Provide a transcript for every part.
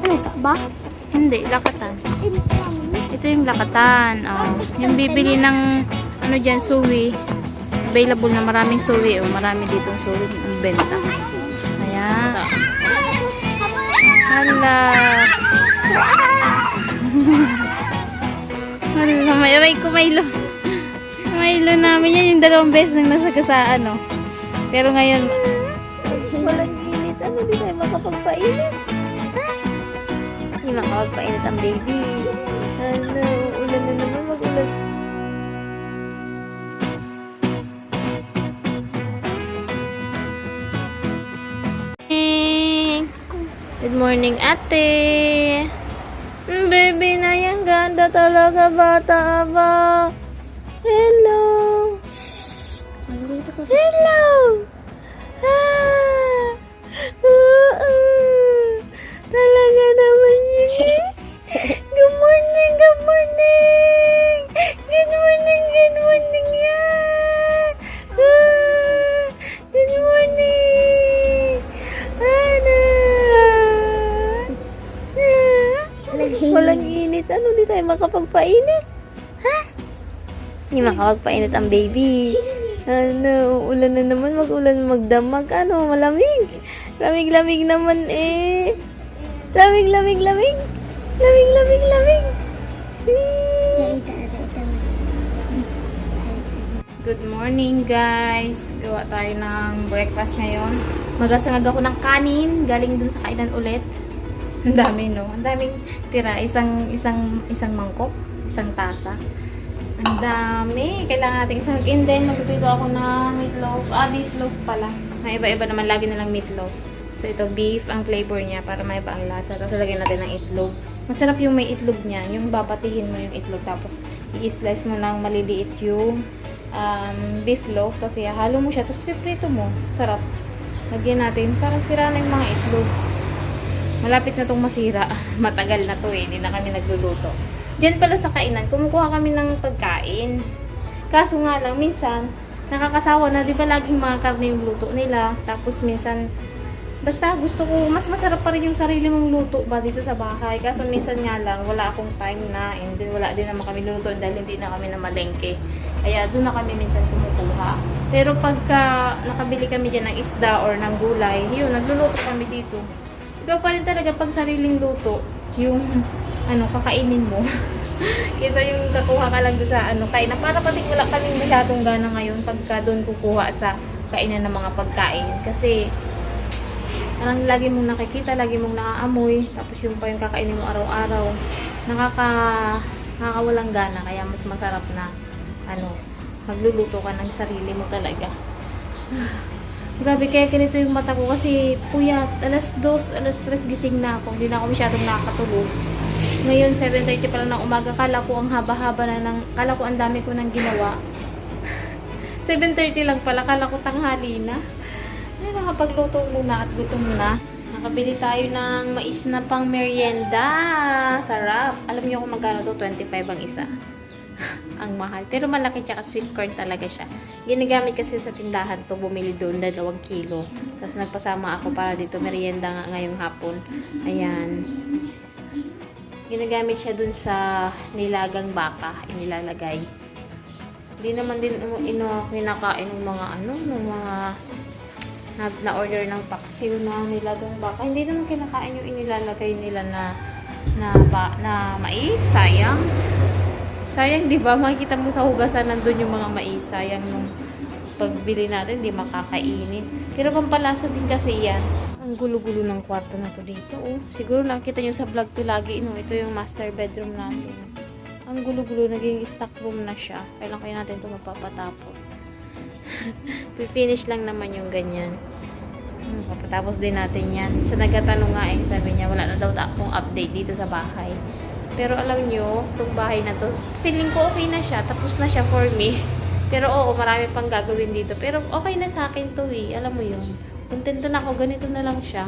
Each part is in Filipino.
Pusa ba? Hindi, lakatan. Ito yung lakatan. Oh. Yung bibili ng ano dyan, suwi. Available na maraming suwi. Oh. Marami ditong suwi ang benta. Ayan. Hala. Hala, may aray ko Milo. Milo namin yan yung 2 beses nang nasagasaan, no? Pero ngayon, walang init. Ano, di tayo makapagpainit? Hindi makapagpainit ang baby. Ano, ulan na naman, mag-ulan. Good morning, ate. Baby na yan, ganda talaga, bata ba? Hello. Shh. Hello. Ah. Talaga naman yun. Good morning, good morning. Good morning, good morning yan. Good morning. Ana. Walang init. Ano, di tayo makapagpainit? Ha? Hindi makapagpainit ang baby. Ano, ulan na naman. Mag-ulan, magdamag. Ano, malamig. Lamig-lamig naman eh. Lamig. Good morning guys. Gawa tayo ng breakfast ngayon. Magasangag ako ng kanin. Galing dun sa kainan ulit. Ang dami, no? Ang daming tira. Isang mangkok. Isang tasa. Ang dami. Kailangan natin isagin. Then, magpipito ako ng meatloaf. Beef loaf pala. May iba-iba naman. Lagi nalang meatloaf. So, ito beef ang flavor niya para may iba ang lasa. Tapos, lagyan natin ng itlog. Masarap yung may itlog niya. Yung babatihin mo yung itlog. Tapos, i-slice mo lang maliliit yung beef loaf. Tapos, ihalo mo siya. Tapos, piprito mo. Sarap. Lagyan natin. Parang sira na yung mga itlog. Malapit na tong masira. Matagal na to eh. Hindi na kami nagluluto. Diyan pala sa kainan, kumukuha kami ng pagkain. Kaso nga lang, minsan, nakakasawa na. Di ba laging mga karne yung luto nila. Tapos minsan, basta gusto ko, mas masarap pa rin yung sarili mong luto ba dito sa bahay. Kaso minsan nga lang, wala akong time na. And then, wala din naman kami luto dahil hindi na kami na malengke. Kaya doon na kami minsan kumukuha. Pero pagka nakabili kami dyan ng isda or ng gulay, yun, nagluluto kami dito. Iba pa rin talaga pag sariling luto, yung kakainin mo. Kaysa yung kakuha ka lang doon sa kainan. Para pati wala kaming masyadong gana ngayon pagka doon kukuha sa kainan ng mga pagkain. Kasi, parang lagi mong nakikita, lagi mong naaamoy. Tapos yung pa yung kakainin mo araw-araw. Nakakawalang gana. Kaya mas masarap na, magluluto ka ng sarili mo talaga. Grabe, kaya ganito yung mata ko kasi puyat. Alas 2, alas 3 gising na ako. Hindi na ako masyadong nakakatulog. Ngayon, 7:30 pa lang ng umaga. Kala ko ang haba-haba na kala ko ang dami ko nang ginawa. 7:30 lang pala. Kala ko tanghali na. Ay, nakapagluto muna at gutom na. Nakabili tayo ng mais na pang merienda. Sarap. Alam niyo kung magkano to? 25 ang isa. Ang mahal. Pero malaki tsaka sweet corn talaga siya. Ginagamit kasi sa tindahan to. Bumili doon 2 kilo. Tapos nagpasama ako para dito. Merienda nga ngayong hapon. Ayan. Ginagamit siya dun sa nilagang baka. Inilalagay. Hindi naman din kinakain ng mga ng mga na-order ng paksiw na nilagang baka. Hindi naman kinakain yung inilalagay nila na mais. Sayang. Sayang, di ba? Makikita mo sa hugasan nandun yung mga mais. Sayang nung pagbili natin, di makakainin. Pero pampalasa din kasi yan. Ang gulo-gulo ng kwarto na to dito. Oh. Siguro nakita nyo sa vlog to lagi. Ito yung master bedroom natin. Ang gulo-gulo, naging stock room na siya. Kailan kaya natin ito mapapatapos. Finish lang naman yung ganyan. Papatapos din natin yan. Sa nagtatanong nga sabi niya, wala na daw akong update dito sa bahay. Pero alam nyo, itong bahay na to, feeling ko okay na siya. Tapos na siya for me. Pero oo, marami pang gagawin dito. Pero okay na sa akin to eh. Alam mo yun. Kontento na ako. Ganito na lang siya.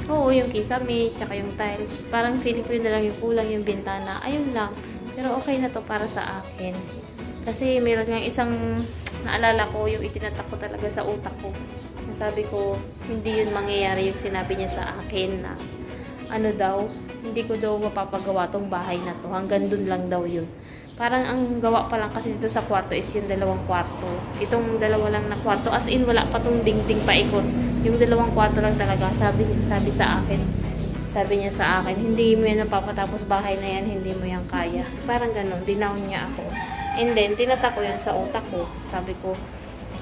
Oo, yung kisame, tsaka yung tiles. Parang feeling ko yun na lang yung kulang yung bintana. Ayun lang. Pero okay na to para sa akin. Kasi mayroon nga isang naalala ko, yung itinatak ko talaga sa utak ko. Sabi ko, hindi yun mangyayari yung sinabi niya sa akin na ano daw, hindi ko daw mapapagawa tong bahay na to. Hanggang dun lang daw yun. Parang ang gawa pa lang kasi dito sa kwarto is yung 2 kwarto. Itong 2 lang na kwarto, as in wala pa tong dingding paikot. Yung 2 kwarto lang talaga, sabi sa akin. Sabi niya sa akin, hindi mo yan napapatapos bahay na yan, hindi mo yan kaya. Parang ganun, dinown niya ako. And then, tinata ko yun sa utak ko. Sabi ko,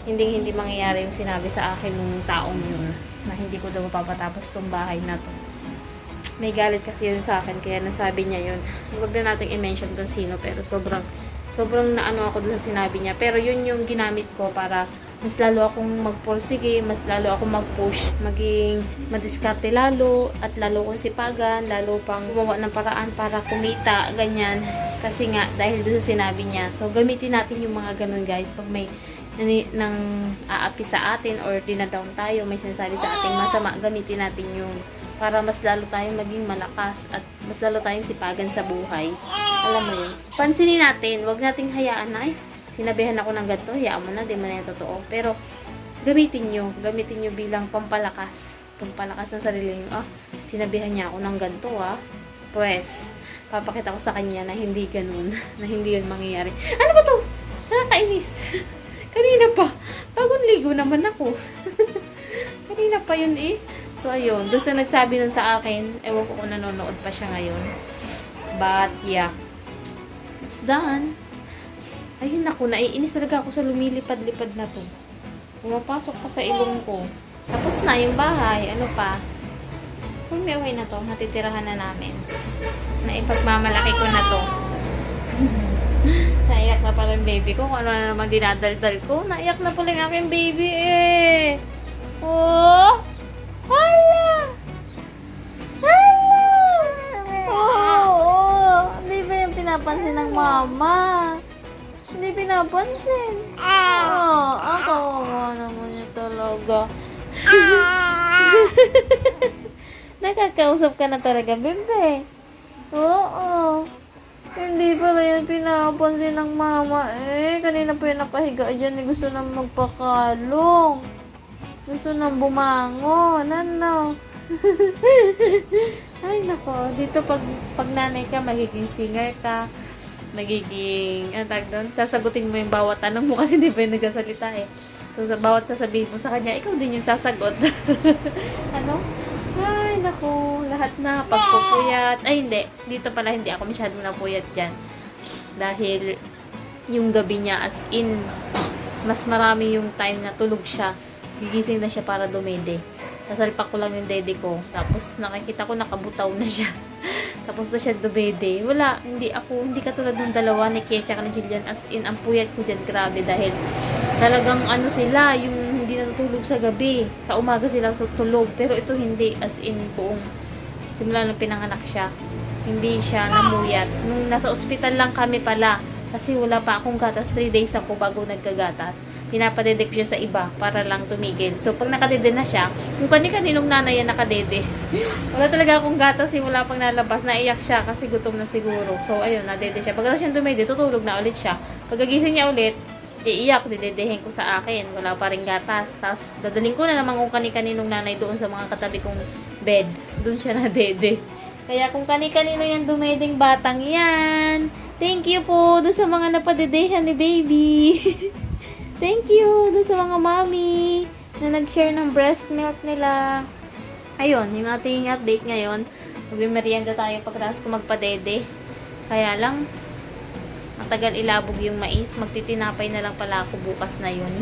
hindi mangyayari yung sinabi sa akin ng taong yun, na hindi ko daw mapapatapos tong bahay na to. May galit kasi yun sa akin, kaya nasabi niya yun. Huwag na natin i-mention kung sino, pero sobrang naano ako dun sa sinabi niya. Pero yun yung ginamit ko para mas lalo akong magpursige, mas lalo akong mag-push, maging madiskarte lalo, at lalo kong sipagan, lalo pang gumawa ng paraan para kumita, ganyan. Kasi nga, dahil dun sa sinabi niya. So, gamitin natin yung mga ganun guys, pag may nang aapi sa atin or dinadown tayo, may sinasabi sa ating masama, gamitin natin yung para mas lalo tayong maging malakas at mas lalo tayong sipagan sa buhay. Alam mo yun. Pansinin natin, wag nating hayaan na, ay, sinabihan ako ng ganito, hayaan mo na, di man na yung totoo. Pero, gamitin nyo bilang pampalakas ng sarili nyo. Sinabihan niya ako ng ganito, pues, papakita ko sa kanya na hindi ganun, na hindi yun mangyayari. Ano ba to? Nakakainis. Kanina pa. Bagong ligo naman ako. Kanina pa yun eh. So, ayun. Doon sa nagsabi nun sa akin, ewan ko kung nanonood pa siya ngayon. But, yeah. It's done. Ayun ako, naiinis talaga ako sa lumilipad-lipad na to. Pumapasok pa sa ilong ko. Tapos na yung bahay. Ano pa? Kung may away na to, matitirahan na namin. Naipagmamalaki ko na to. Naiyak na pala yung baby ko. Kung ano na naman dinadaldal ko. Naiyak na pala yung aking baby eh. Oh! Hala! Hala! Oh! Hindi ba yung pinapansin ng mama? Hindi pinapansin. Ako naman yun talaga. Nakakausap ka na talaga, bebe. Oo. Hindi pala yan pinapansin ng mama. Kanina pa yung nakahiga dyan. Gusto nang magpakalong. Gusto nang bumangon. Ano? Ay, nako. Dito pag nanay ka, magiging singer ka. Magiging, ano tag doon? Sasagutin mo yung bawat tanong mo kasi hindi pa yung nagsasalita eh. So, sa bawat sasabihin mo sa kanya, ikaw din yung sasagot. Ano? Ay, naku. Lahat na. Pagpupuyat. Ay, hindi. Dito pala hindi ako masyadong napuyat dyan. Dahil yung gabi niya as in, mas marami yung time na tulog siya. Gigising na siya para dumede. Nasalpak ko lang yung dede ko. Tapos nakikita ko nakabutaw na siya. Tapos na siya dumede. Wala, hindi katulad ng dalawa ni Ken tsaka ni Jillian. As in, ang puyat ko dyan, grabe. Dahil talagang ano sila, yung hindi natutulog sa gabi. Sa umaga sila tulog. Pero ito hindi. As in, buong simula nung pinanganak siya. Hindi siya namuyat. Nung nasa ospital lang kami pala. Kasi wala pa akong gatas. 3 days ako bago nagkagatas. Pinapadedek siya sa iba para lang tumigil. So, pag nakadede na siya, yung kani-kaninong nanay yan nakadede. Wala talaga akong gatas, wala pang nalabas. Naiyak siya kasi gutom na siguro. So, ayun, nadede siya. Pagkatapos siya tumide, tutulog na ulit siya. Pagkagising niya ulit, iiyak, didedehin ko sa akin. Wala pa rin gatas. Tapos, dadaling ko na naman kung kani-kaninong nanay doon sa mga katabi kong bed. Doon siya nadede. Kaya kung kani-kanino yung dumeding batang yan, thank you po doon sa mga napadedehan ni baby. Thank you dun sa mga mommy na nag-share ng breast milk nila. Ayun, yung ating update ngayon. Mag-merienda tayo pagkatapos ko magpadede. Kaya lang, matagal ilabog yung mais. Magtitinapay na lang pala ako bukas na yun.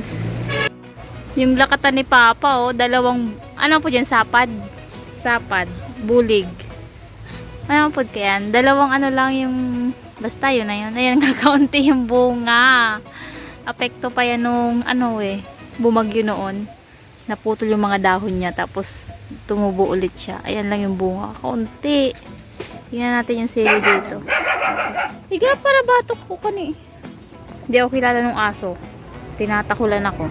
Yung lakatan ni Papa, dalawang, ano po dyan, sapad? Sapad, bulig. Ano po yan? Dalawang ano lang yung, basta yun na yun. Ayan, kakaunti yung bunga. Apekto pa yan nung bumagyo noon. Naputol yung mga dahon niya tapos tumubo ulit siya. Ayan lang yung bunga. Kaunti. Tingnan natin yung sili dito. Higa para batok ko kani. Hindi ako kilala ng aso. Tinatakulan ako.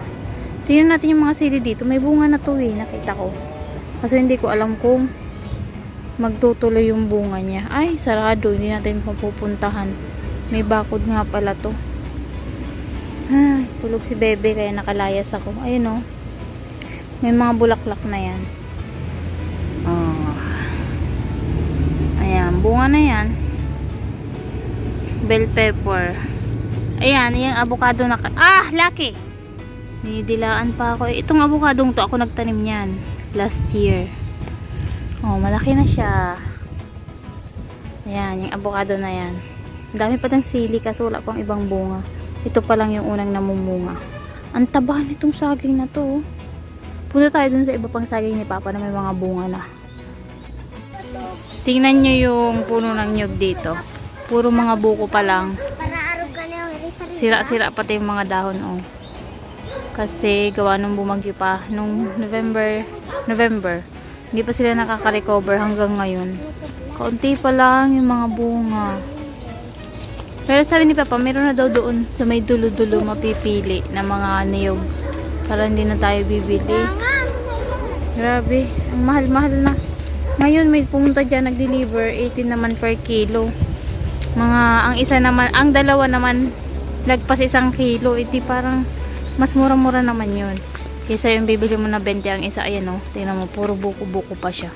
Tingnan natin yung mga sili dito. May bunga na to nakita ko. Kasi hindi ko alam kung magtutuloy yung bunga niya. Ay, sarado. Hindi natin mapupuntahan. May bakod nga pala to. Tulog si bebe kaya nakalayas ako. Ayun may mga bulaklak na yan. bunga na yan. Bell pepper. Ayan, yung avocado na laki! Nidilaan pa ako. Itong avocadong to, ako nagtanim yan last year. Oh, malaki na siya. Ayan, yung avocado na yan. Ang dami pa ng sili kasi wala pang ibang bunga. Ito pa lang yung unang namumunga. Ang taba nitong saging na to. Punta tayo dun sa iba pang saging ni Papa na may mga bunga na. Tingnan nyo yung puno ng nyug dito. Puro mga buko pa lang. Sira-sira pati yung mga dahon, oh. Kasi gawa nung bumagyo pa nung November, hindi pa sila nakaka-recover hanggang ngayon. Kaunti pa lang yung mga bunga. Pero sabi ni Papa, meron na daw doon sa may dulo-dulo mapipili na mga niyog para hindi na tayo bibili. Grabe, ang mahal-mahal na. Ngayon may pumunta dyan, nag-deliver 18 naman per kilo. Ang isa naman, ang dalawa naman lagpas 1 kilo. Iti parang mas mura-mura naman yun. Kaysa yung bibili mo na 20 ang isa. Ayan, oh, tingnan mo, puro buko-buko pa siya.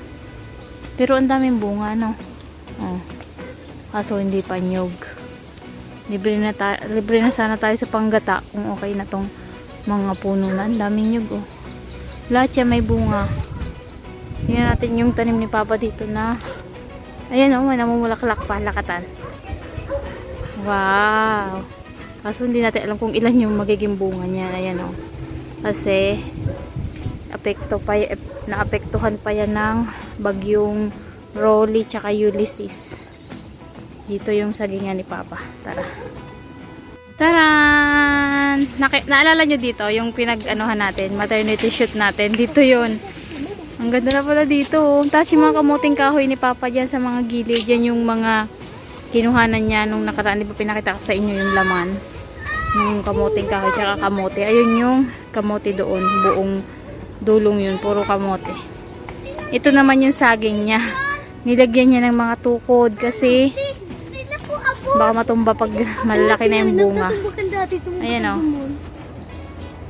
Pero ang daming bunga, no? Oh. Kaso hindi pa nyog. Libre na sana tayo sa panggata kung okay na tong mga puno na. Ang daming nyog, oh. Lahat siya may bunga. Tingnan natin yung tanim ni Papa dito na ayan, oh, may namumulaklak pa, lakatan. Wow! Kaso hindi natin alam kung ilan yung magiging bunga niya. Ayan, oh. Kasi naapektuhan pa yan ng bagyong Rolly tsaka Ulysses. Dito yung sagingan ni Papa. Tara. Taran! Naalala nyo dito yung pinag-anuhan natin, maternity shoot natin. Dito yun. Ang ganda na pala dito, oh. Tapos yung mga kamuting kahoy ni Papa dyan sa mga gilid. Yan yung mga kinuhanan niya nung nakaraan. Di ba pinakita ko sa inyo yung laman ng kamuting kahoy tsaka kamote. Ayun yung kamote doon, buong dulong yun, puro kamote. Ito naman yung saging niya, nilagyan niya ng mga tukod kasi baka matumba pag malaki na yung bunga. Ayan, oh.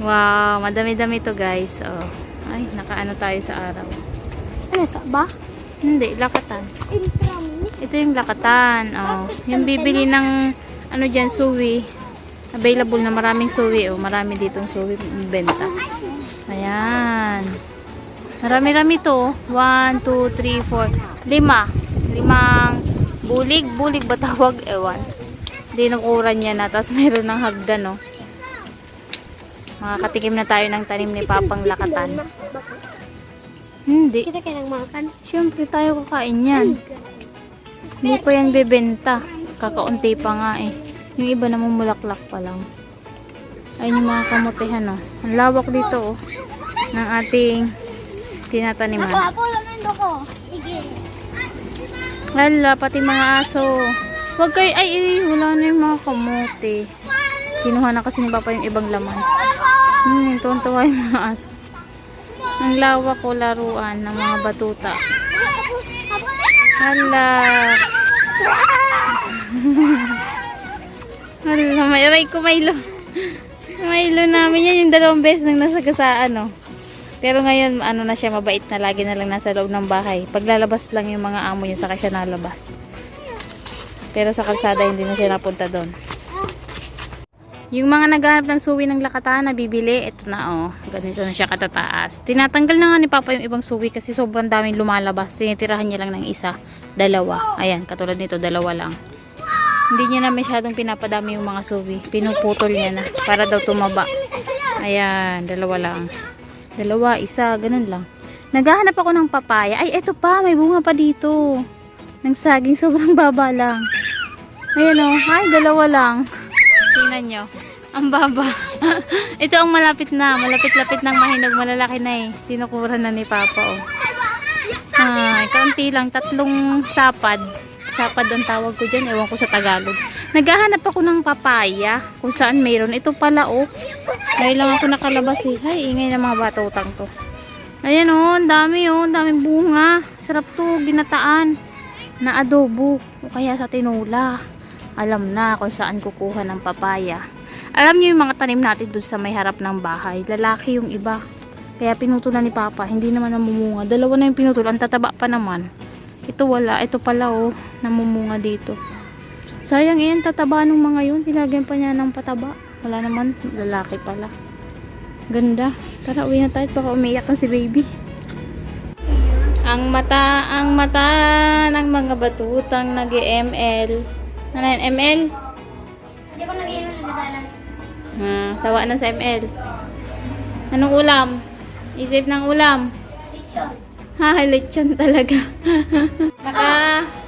Wow, madami-dami to, guys. Oh. Ay, nakaano tayo sa araw. Ano, ba? Hindi, lakatan. Ito yung lakatan. Oh. Yung bibili ng ano dyan, suwi. Available na maraming suwi, oh. Marami ditong suwi benta. Ayan. Marami-rami to. 1, 2, 3, 4, 5. 5 bulig. Bulig ba tawag? Ewan. Dinukuran niya na. Tapos mayroon ng hagdan, oh. Makakatikim na tayo ng tanim ni Papang lakatan. Hindi. Kita kailang makan. Siyempre tayo kakain yan. Hindi pa yan bebenta. Kakaunti pa nga, eh. Yung iba namumulaklak pa lang. Ayun yung mga kamotehan, oh. Ang lawak dito, oh, ng ating tinataniman. Ako, lamin ko. Sige. Hala, pati mga aso. Huwag kayo, wala na yung mga kamote. Kinuha na kasi ni Papa yung ibang laman. Tuwan-tuwa yung mga aso. Ang lawak, ko laruan ng mga batuta. Hala. Hala, may aray ko, Milo. Milo namin yan yung 2 beses nang nasagasaan, no. Pero ngayon, ano na siya, mabait na. Lagi na lang nasa loob ng bahay. Paglalabas lang yung mga amo niya, saka siya nalabas. Pero sa kalsada, hindi na siya napunta doon. Yung mga naghahanap ng suwi ng lakatan na bibili, ito na, oh. Ganito na siya katataas. Tinatanggal na nga ni Papa yung ibang suwi kasi sobrang daming lumalabas. Tinitirahan niya lang ng 1, 2. Ayan, katulad nito, 2 lang. Hindi niya na masyadong pinapadami yung mga suwi. Pinuputol niya na para daw tumaba. Ayan, 2 lang. 2, 1, ganun lang. Naghahanap ako ng papaya. Ay, eto pa, may bunga pa dito. Ng saging, sobrang baba lang. Ayan, oh. Ay, 2 lang. Tingnan nyo. Ang baba. Ito ang malapit na. Malapit-lapit ng mahinog. Malalaki na, eh. Tinukuran na ni Papa, oh. Ay, kaunti lang. 3 sapad. Sapad ang tawag ko dyan. Ewan ko sa Tagalog. Naghahanap ako ng papaya. Kung saan mayroon. Ito pala, oh. Ngayon lang ako nakalabas, eh. Ay, ingay ng mga batutang to. Ayan, oh. Ang dami, oh. Ang daming bunga. Sarap to. Ginataan. Na adobo. O kaya sa tinula. Alam na kung saan kukuha ng papaya. Alam niyo yung mga tanim natin dun sa may harap ng bahay. Lalaki yung iba. Kaya pinutulan ni Papa. Hindi naman namumunga. 2 na yung pinutulan. Tataba pa naman. Ito wala. Ito pala oh. Namumunga dito. Sayang yan. Tataba nung mga yun. Nilagyan pa niya ng pataba. Wala naman. Lalaki pala. Ganda. Tara, uwi na tayo. Baka umiyak na si baby. Ang mata ng mga batutang nag-ML. Ano yan, ML? Hindi ko nag-iwan na dadalan. Tawa na sa ML. Anong ulam? Isip ng ulam. Lechon. Ha, lechon talaga.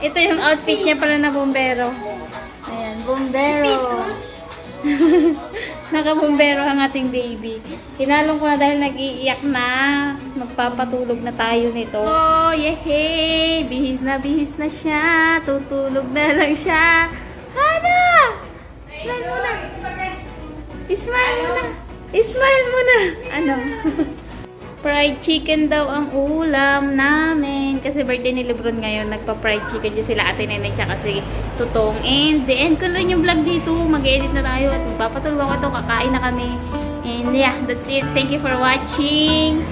Ito yung outfit niya pala na bombero. Ayan, bombero. Naka-bombero ang ating baby. Kinalong ko na dahil nag-iiyak na. Magpapatulog na tayo nito. Oh, yehey! Bihis na siya. Tutulog na lang siya. Hana! Smile muna. Smile muna. Smile muna. Ano? Fried chicken daw ang ulam namin. Kasi birthday ni Lebron ngayon. Nagpa-fried chicken dyan sila ate Nenay tsaka si Tutong. And the end ko lang yung vlog dito. Mag-edit na tayo at magpapatulog ako ito. Kakain na kami. And yeah, that's it. Thank you for watching.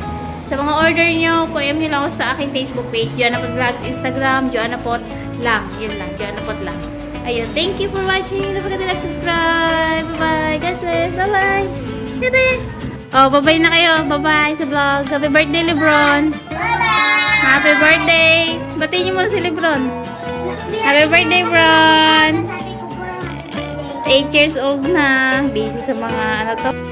Sa mga order nyo, PM nyo lang ako sa aking Facebook page. Joanna Pot Vlog, Instagram, Joanna Pot lang. Yun lang, Joanna Pot lang. Ayun, thank you for watching. Don't forget to like, subscribe. Bye-bye. God bless. Bye-bye. Bye-bye. Oh, bye-bye na kayo. Bye-bye sa vlog. Happy birthday, Lebron. Bye-bye! Happy birthday. Batiin niyo muna si Lebron. Happy birthday, Bron. Sabi ko po lang. 8 years old na. Busy sa mga ano to.